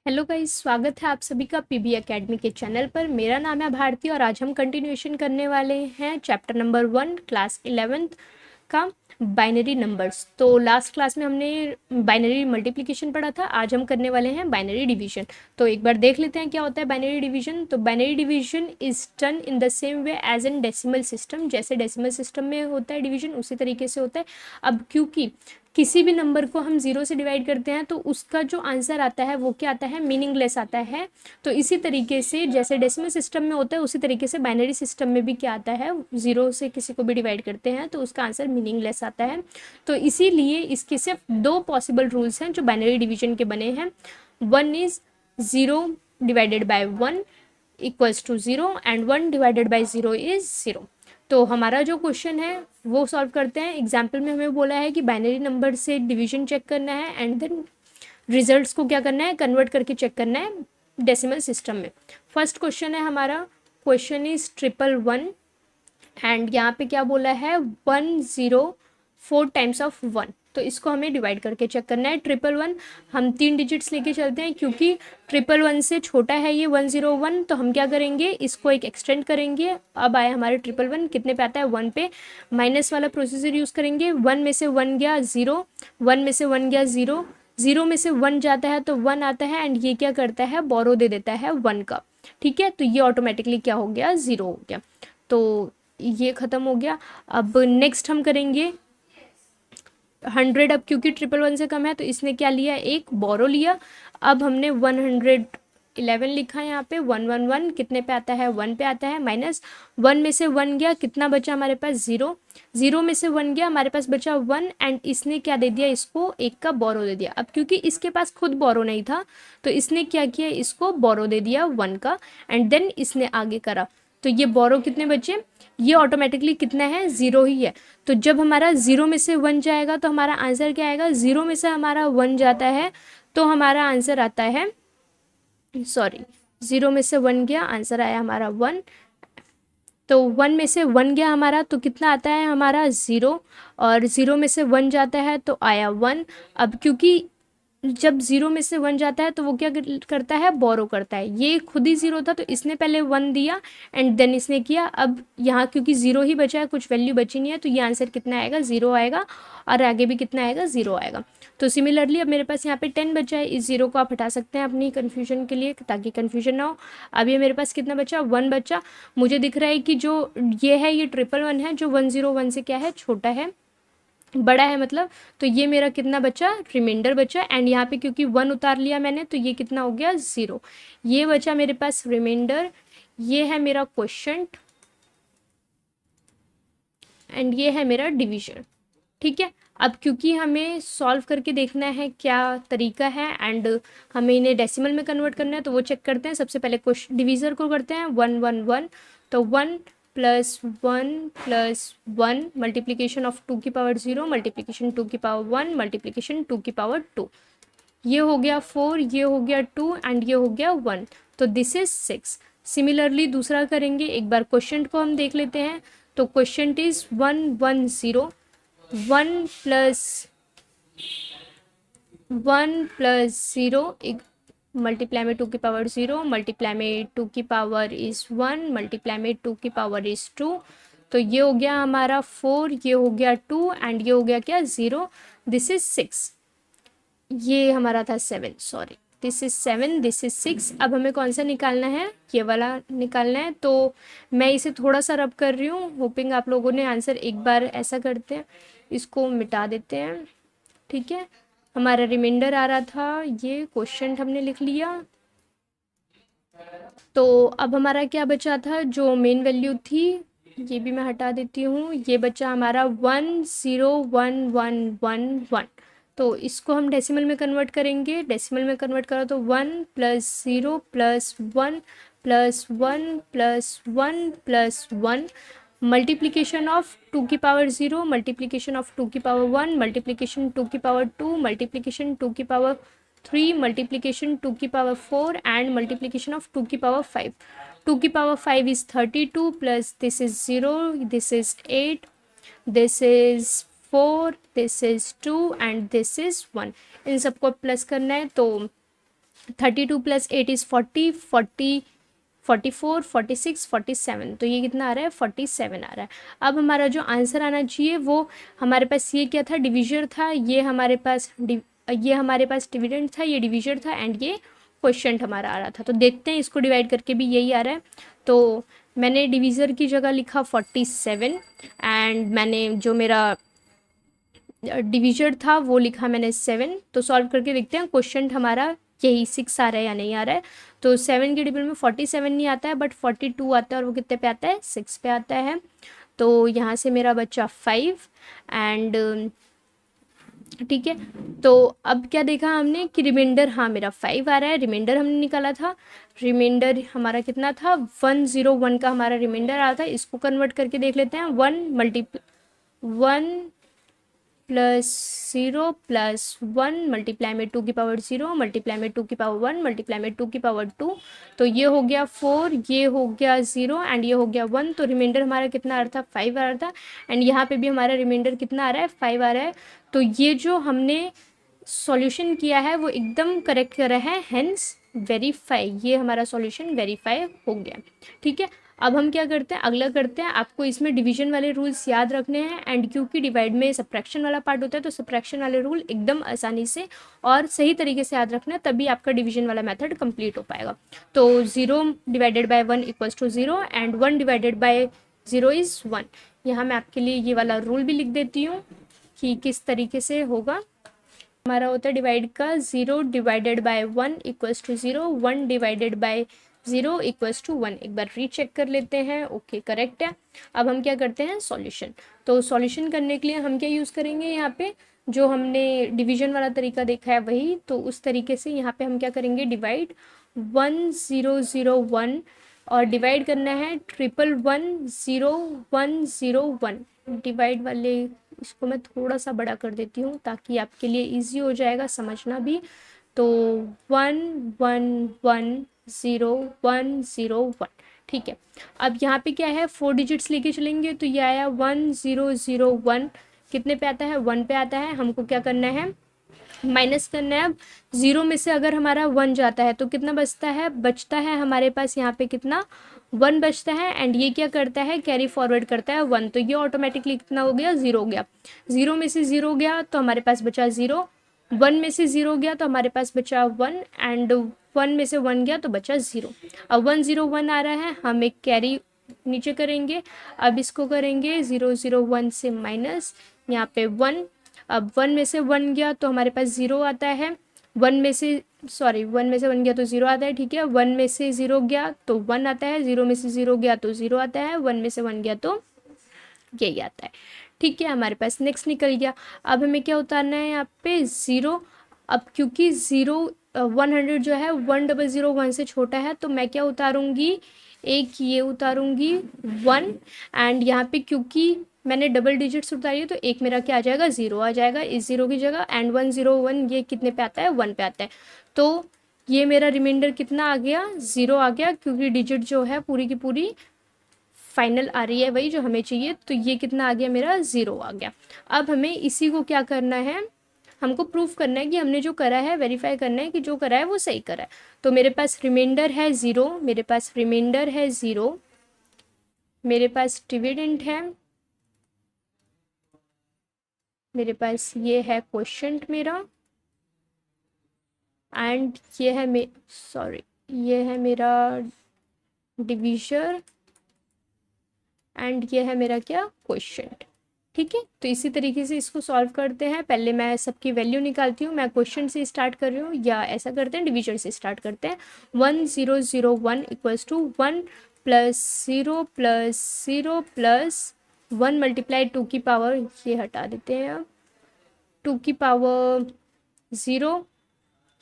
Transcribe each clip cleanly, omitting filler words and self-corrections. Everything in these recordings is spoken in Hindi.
हेलो गाइस, स्वागत है आप सभी का पीबी एकेडमी के चैनल पर। मेरा नाम है भारती और आज हम कंटिन्यूएशन करने वाले हैं चैप्टर नंबर 1 क्लास 11th का बाइनरी नंबर्स। तो लास्ट क्लास में हमने बाइनरी मल्टीप्लिकेशन पढ़ा था, आज हम करने वाले हैं बाइनरी डिवीजन। तो एक बार देख लेते हैं क्या होता है बाइनरी डिवीजन। तो binary division is done in the same way as in decimal system. जैसे डेसिमल सिस्टम में होता है डिवीजन, उसी तरीके से होता है। अब क्योंकि किसी भी नंबर को हम जीरो से डिवाइड करते हैं तो उसका जो आंसर आता है वो क्या आता है, मीनिंगलेस आता है। तो इसी तरीके से जैसे डेसिमल सिस्टम में होता है उसी तरीके से बाइनरी सिस्टम में भी क्या आता है, जीरो से किसी को भी डिवाइड करते हैं तो उसका आंसर मीनिंगलेस आता है। तो इसीलिए इसके सिर्फ दो पॉसिबल रूल्स हैं जो बाइनरी डिवीजन के बने हैं। One is zero divided by one equals to zero and one divided by zero is zero. तो हमारा जो क्वेश्चन है वो सॉल्व करते हैं। एग्जाम्पल में हमें बोला है कि बाइनरी नंबर से डिवीजन चेक करना है एंड देन रिजल्ट्स को क्या करना है, कन्वर्ट करके चेक करना है डेसिमल सिस्टम में। फर्स्ट क्वेश्चन है हमारा, क्वेश्चन इज 111 एंड यहाँ पे क्या बोला है 104 टाइम्स ऑफ वन। तो इसको हमें डिवाइड करके चेक करना है। 111 हम 3 डिजिट्स लेके चलते हैं क्योंकि 111 से छोटा है ये 101। तो हम क्या करेंगे, इसको एक एक्सटेंड करेंगे। अब आया हमारे 111 कितने पे आता है, 1 पे। माइनस वाला प्रोसीजर यूज़ करेंगे। 1 में से 1 गया 0, 1 में से 1 गया 0, 0 में से 1 जाता है तो 1 आता है एंड ये क्या करता है, बोरो दे देता है 1 का। ठीक है, तो ये ऑटोमेटिकली क्या हो गया, 0 हो गया। तो ये ख़त्म हो गया। अब नेक्स्ट हम करेंगे 100। अब क्योंकि 111 से कम है तो इसने क्या लिया, एक बोरो लिया। अब हमने 111 लिखा है यहाँ पे। 111 कितने पे आता है, 1 पे आता है। माइनस 1 में से 1 गया, कितना बचा हमारे पास, 0, 0 में से 1 गया, हमारे पास बचा 1 एंड इसने क्या दे दिया, इसको एक का बोरो दे दिया। अब क्योंकि इसके पास खुद बोरो नहीं था तो इसने क्या किया, इसको बोरो दे दिया 1 का एंड देन इसने आगे करा। तो ये बोरो कितने बचे, ये ऑटोमेटिकली कितना है, 0 ही है। तो जब हमारा 0 में से 1 जाएगा तो हमारा आंसर क्या आएगा, 0 में से हमारा 1 जाता है तो हमारा आंसर आता है, सॉरी, 0 में से 1 गया, आंसर आया हमारा 1। तो 1 में से 1 गया हमारा तो कितना आता है हमारा, 0, और 0 में से 1 जाता है तो आया 1। अब क्योंकि जब 0 में से 1 जाता है तो वो क्या करता है, बोरो करता है। ये खुद ही 0 था तो इसने पहले 1 दिया एंड देन इसने किया। अब यहाँ क्योंकि 0 ही बचा है, कुछ वैल्यू बची नहीं है, तो ये आंसर कितना आएगा, 0 आएगा। और आगे भी कितना आएगा, 0 आएगा। तो सिमिलरली अब मेरे पास यहाँ पे 10 बचा है। इस 0 को आप हटा सकते हैं अपनी कन्फ्यूजन के लिए, ताकि कन्फ्यूजन ना हो। अब ये मेरे पास कितना बचा, 1 बचा। मुझे दिख रहा है कि जो ये है ये 111 है, जो 101 से क्या है, छोटा है, बड़ा है मतलब। तो ये मेरा कितना बचा, रिमाइंडर बचा। एंड यहाँ पे क्योंकि 1 उतार लिया मैंने तो ये कितना हो गया, 0। ये बचा मेरे पास रिमाइंडर। ये है मेरा क्वेश्चन एंड ये है मेरा डिवीजन। ठीक है, अब क्योंकि हमें सॉल्व करके देखना है क्या तरीका है एंड हमें इन्हें डेसिमल में कन्वर्ट करना है, तो वो चेक करते हैं। सबसे पहले क्वेश्चन डिवीजर को करते हैं, 111। तो 1 प्लस 1 प्लस 1 मल्टीप्लीकेशन ऑफ 2 की पावर 0 मल्टीप्लीकेशन 2 की पावर 1 मल्टीप्लीकेशन 2 की पावर 2। ये हो गया 4, ये हो गया 2 एंड ये हो गया 1। तो दिस इज 6। सिमिलरली दूसरा करेंगे, एक बार क्वेश्चन को हम देख लेते हैं। तो क्वेश्चन इज 110, 1 प्लस 0 एक मल्टीप्लाई में 2 की पावर 0 मल्टीप्लाई में 2 की पावर इज 1 मल्टीप्लाई में 2 की पावर इज 2। तो ये हो गया हमारा 4, ये हो गया 2 एंड ये हो गया क्या, 0। This is 6। ये हमारा था 7, sorry, this is 7, this is 6। अब हमें कौन सा निकालना है, ये वाला निकालना है। तो मैं इसे थोड़ा सा रब कर रही हूँ, होपिंग आप लोगों ने आंसर एक बार ऐसा करते हैं, इसको मिटा देते हैं। ठीक है, हमारा रिमाइंडर आ रहा था, ये क्वेश्चन हमने लिख लिया। तो अब हमारा क्या बचा था, जो मेन वैल्यू थी, ये भी मैं हटा देती हूँ। ये बचा हमारा 10111 तो इसको हम डेसिमल में कन्वर्ट करेंगे। डेसिमल में कन्वर्ट करो तो 1 plus 0 plus 1 plus 1 plus 1 plus 1 multiplication of 2 की पावर 0 मल्टीप्लीकेशन ऑफ 2 की पावर 1 मल्टीप्लीकेशन 2 की पावर 2 मल्टीप्लीकेशन 2 की पावर 3 मल्टीप्लीकेशन 2 की पावर 4 एंड मल्टीप्लीकेशन ऑफ 2 की पावर 5। 2 की power 5 is 32 plus this is 0, this is 8, this is 4, this is 2 and this is 1। इन सबको प्लस करना है तो 32 प्लस 8 इज़ 40, 44, 46, 47, तो ये कितना आ रहा है 47 आ रहा है। अब हमारा जो आंसर आना चाहिए वो हमारे पास ये क्या था, डिविजर था, ये हमारे पास डिविडेंड था, ये डिविजर था, एंड ये क्वेश्चन हमारा आ रहा था। तो देखते हैं इसको डिवाइड करके भी यही आ रहा है। तो मैंने डिविज़र की जगह लिखा 47 एंड मैंने जो मेरा डिविजर था वो लिखा मैंने 7। तो सॉल्व करके देखते हैं क्वेश्चन हमारा यही 6 आ रहा है या नहीं आ रहा है। तो 7 के टेबल में 47 नहीं आता है बट 42 आता है, और वो कितने पे आता है 6 पे आता है। तो यहाँ से मेरा बच्चा 5 एंड ठीक है। तो अब क्या देखा हमने कि रिमाइंडर, हाँ मेरा 5 आ रहा है, रिमाइंडर हमने निकाला था, रिमाइंडर हमारा कितना था 101 का हमारा रिमाइंडर आ रहा था। इसको कन्वर्ट करके देख लेते हैं, 1 प्लस 0 प्लस 1 मल्टीप्लाई में 2 की पावर 0 मल्टीप्लाई में 2 की पावर 1 मल्टीप्लाई में 2 की पावर 2, तो ये हो गया 4, ये हो गया 0 एंड ये हो गया 1। तो रिमाइंडर हमारा कितना आ रहा था 5 आ रहा था, एंड यहाँ पे भी हमारा रिमाइंडर कितना आ रहा है 5 आ रहा है। तो ये जो हमने सॉल्यूशन किया है वो एकदम करेक्ट करा है, हेंस वेरीफाई, ये हमारा सॉल्यूशन वेरीफाई हो गया। ठीक है, अब हम क्या करते हैं, अगला करते हैं। आपको इसमें डिवीजन वाले रूल्स याद रखने हैं, एंड क्योंकि डिवाइड में सब्ट्रैक्शन वाला पार्ट होता है तो सब्ट्रैक्शन वाले रूल एकदम आसानी से और सही तरीके से याद रखना है, तभी आपका डिवीजन वाला मेथड कंप्लीट हो पाएगा। तो 0 divided by 1 equals to 0 and 1 divided by 0 is 1। यहाँ मैं आपके लिए ये वाला रूल भी लिख देती हूँ कि किस तरीके से होगा। हमारा होता है डिवाइड का 0 divided by 1 equals to 0, 1 divided by 0 equals to 1। एक बार रीचेक कर लेते हैं, ओके करेक्ट है। अब हम क्या करते हैं सॉल्यूशन। तो सॉल्यूशन करने के लिए हम क्या यूज़ करेंगे, यहाँ पे जो हमने डिवीजन वाला तरीका देखा है वही, तो उस तरीके से यहाँ पे हम क्या करेंगे, डिवाइड 1001 और डिवाइड करना है 1110101। डिवाइड वाले इसको मैं थोड़ा सा बड़ा कर देती हूँ ताकि आपके लिए इजी हो जाएगा समझना भी। तो 111001, ठीक है। अब यहाँ पे क्या है 4 डिजिट्स लेके चलेंगे, तो ये आया 1001, कितने पे आता है 1 पे आता है। हमको क्या करना है, माइनस करना है। अब 0 में से अगर हमारा 1 जाता है तो कितना बचता है हमारे पास यहाँ पे कितना 1 बचता है, एंड ये क्या करता है कैरी फॉरवर्ड करता है 1, तो ये ऑटोमेटिकली कितना हो गया 0 हो गया। 0 में से 0 गया तो हमारे पास बचा 0, 1 में से 0 गया तो हमारे पास बचा 1, एंड 1 में से 1 गया तो बचा 0। अब 101 आ रहा है, हम एक कैरी नीचे करेंगे। अब इसको करेंगे 001 से माइनस, यहाँ पे 1। अब 1 में से 1 गया तो हमारे पास 0 आता है, 1 में से 1 गया तो 0 आता है, ठीक है। 1 में से 0 गया तो 1 आता है, 0 में से 0 गया तो 0 आता है, 1 में से 1 गया तो यही आता है, ठीक है। हमारे पास नेक्स्ट निकल गया। अब हमें क्या उतारना है यहाँ पे 0। अब क्योंकि 100 जो है 1001 से छोटा है, तो मैं क्या उतारूंगी, एक ये उतारूंगी 1, एंड यहाँ पे क्योंकि मैंने डबल डिजिट्स उतारी है तो एक मेरा क्या आ जाएगा 0 आ जाएगा इस 0 की जगह, एंड 101 ये कितने पे आता है 1 पे आता है। तो ये मेरा रिमाइंडर कितना आ गया 0 आ गया, क्योंकि डिजिट जो है पूरी की पूरी फाइनल आ रही है वही जो हमें चाहिए, तो ये कितना आ गया मेरा 0 आ गया। अब हमें इसी को क्या करना है, हमको प्रूफ करना है कि हमने जो करा है, वेरीफाई करना है कि जो करा है वो सही करा है। तो मेरे पास रिमाइंडर है 0, मेरे पास रिमाइंडर है 0, मेरे पास डिविडेंड है, मेरे पास ये है क्वोशिएंट मेरा, एंड ये है ये है मेरा डिविजर, एंड ये है मेरा क्या क्वोशिएंट, ठीक है। तो इसी तरीके से इसको सॉल्व करते हैं। पहले मैं सबकी वैल्यू निकालती हूँ, मैं क्वेश्चन से स्टार्ट कर रही हूँ, या ऐसा करते हैं डिवीजन से स्टार्ट करते हैं। 1001 equals to 1 plus 0 plus 0 plus 1 multiply 2 की पावर, ये हटा देते हैं अब, 2 की पावर 0,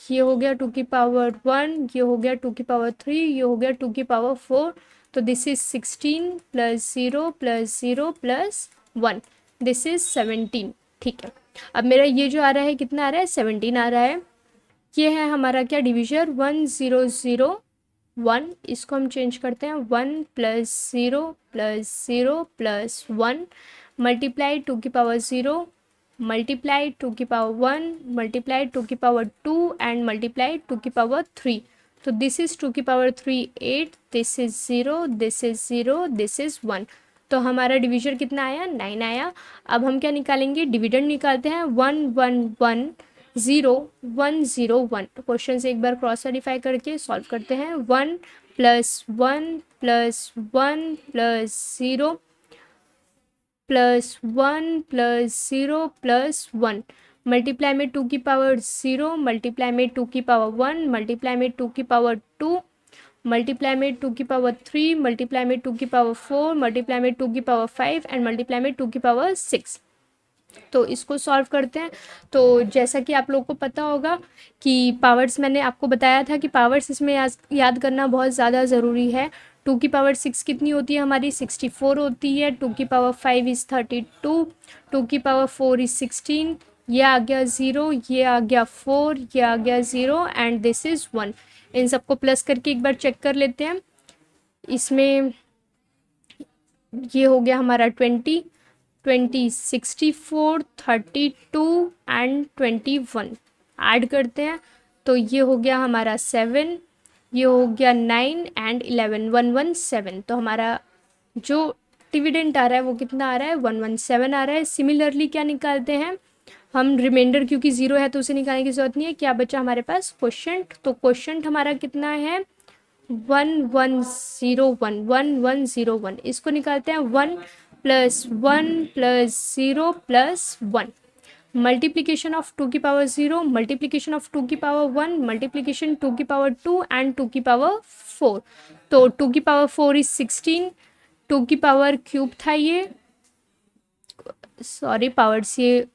ये हो गया 2 की पावर 1, ये हो गया 2 की पावर 3, ये हो गया 2 की पावर 4। तो this is 16 plus 0 plus 0 plus 1, this is 17, ठीक है। अब मेरा ये जो आ रहा है कितना आ रहा है 17 आ रहा है। ये है हमारा क्या डिविजर 1001, इसको हम चेंज करते हैं 1 प्लस 0 प्लस 0 प्लस 1 मल्टीप्लाई 2 की पावर 0 multiply 2 की पावर 1, multiply 2 की पावर 2 and multiply 2 की पावर 3. तो this is 2 की power 3 8, this is 0, this is 0, this is 1. तो हमारा डिवीजन कितना आया 9 आया. अब हम क्या निकालेंगे, डिविडेंड निकालते हैं. 1 1 1 0 1 0 1. तो क्वेश्चन से एक बार क्रॉस वेरीफाई करके सॉल्व करते हैं. 1 plus 1 plus 1 plus 0 plus 1 plus 0 plus 1. Multiply में 2 की पावर 0, मल्टीप्लाई में 2 की पावर 1, मल्टीप्लाई में 2 की पावर 2, मल्टीप्लाई में 2 की पावर 3, मल्टीप्लाई में 2 की पावर 4, मल्टीप्लाई में 2 की पावर 5 एंड मल्टीप्लाई में 2 की पावर 6. तो इसको सॉल्व करते हैं. तो जैसा कि आप लोगों को पता होगा कि पावर्स मैंने आपको बताया था कि पावर्स इसमें याद करना बहुत ज़्यादा ज़रूरी है. 2 की पावर 6 कितनी होती है हमारी 64 होती है. 2 की पावर 5 इज़ 32, 2 की पावर 4 इज़ 16. ये आ गया 0, ये आ गया 4, ये आ गया 0 एंड दिस इज़ 1. इन सबको प्लस करके एक बार चेक कर लेते हैं. इसमें ये हो गया हमारा 20, 64, 32 एंड 21. ऐड करते हैं तो ये हो गया हमारा 7, ये हो गया 9 एंड 11, 117. तो हमारा जो डिविडेंड आ रहा है वो कितना आ रहा है 117 आ रहा है. सिमिलरली क्या निकालते हैं हम, रिमाइंडर क्योंकि 0 है तो उसे निकालने की जरूरत नहीं है. क्या बचा हमारे पास क्वोशंट. तो क्वोशंट हमारा कितना है 1101, 1101. इसको निकालते हैं 1 plus 1 plus 0 plus 1. Multiplication of 2 की पावर 0, मल्टीप्लीकेशन ऑफ 2 की पावर 1, मल्टीप्लीकेशन 2 की पावर 2 एंड 2 की पावर 4. तो 2 की पावर 4 इज 16, 2 की पावर क्यूब था ये, सॉरी पावर्स ये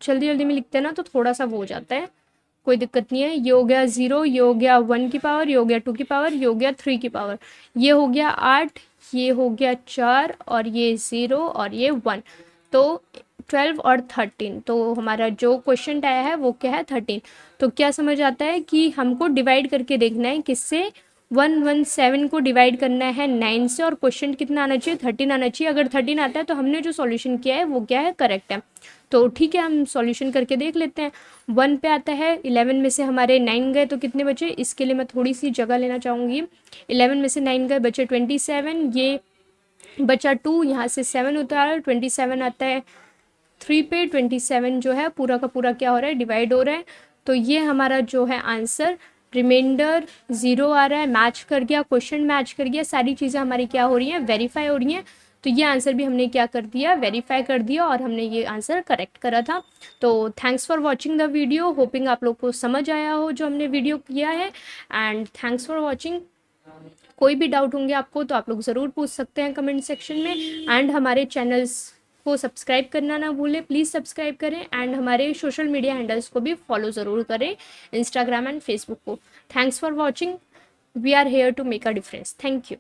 जल्दी जल्दी में लिखते हैं ना तो थोड़ा सा वो हो जाता है, कोई दिक्कत नहीं है. ये हो गया 0, ये हो गया 1 की पावर, ये हो गया 2 की पावर, ये हो गया 3 की पावर, ये हो गया 8, ये हो गया 4 और ये 0 और ये 1. तो 12 और 13. तो हमारा जो क्वेश्चन आया है वो क्या है 13. तो क्या समझ आता है कि हमको डिवाइड करके देखना है किससे, 117 को डिवाइड करना है 9 से और क्वेश्चन कितना आना चाहिए 13 आना चाहिए. अगर 13 आता है तो हमने जो सॉल्यूशन किया है वो क्या है करेक्ट है. तो ठीक है हम सॉल्यूशन करके देख लेते हैं. 1 पे आता है 11 में से हमारे 9 गए तो कितने बचे, इसके लिए मैं थोड़ी सी जगह लेना चाहूँगी. 11 में से 9 गए बचे 27, ये बचा 2, यहाँ से 7 उतारा 27 आता है 3 पे. 27 जो है पूरा का पूरा क्या हो रहा है डिवाइड हो रहा है. तो ये हमारा जो है आंसर रिमाइंडर 0 आ रहा है, मैच कर गया, क्वेश्चन मैच कर गया, सारी चीज़ें हमारी क्या हो रही हैं वेरीफाई हो रही हैं. तो ये आंसर भी हमने क्या कर दिया वेरीफाई कर दिया और हमने ये आंसर करेक्ट करा था. तो thanks for watching the video, hopping आप लोग को समझ आया हो जो हमने वीडियो किया है. And thanks for watching. कोई भी डाउट होंगे आपको तो आप लोग ज़रूर पूछ सकते हैं कमेंट सेक्शन में. एंड हमारे चैनल्स को सब्सक्राइब करना ना भूलें, प्लीज़ सब्सक्राइब करें. एंड हमारे सोशल मीडिया हैंडल्स को भी फॉलो ज़रूर करें, इंस्टाग्राम एंड फेसबुक को. Thanks for watching. We are here to make a difference. Thank you.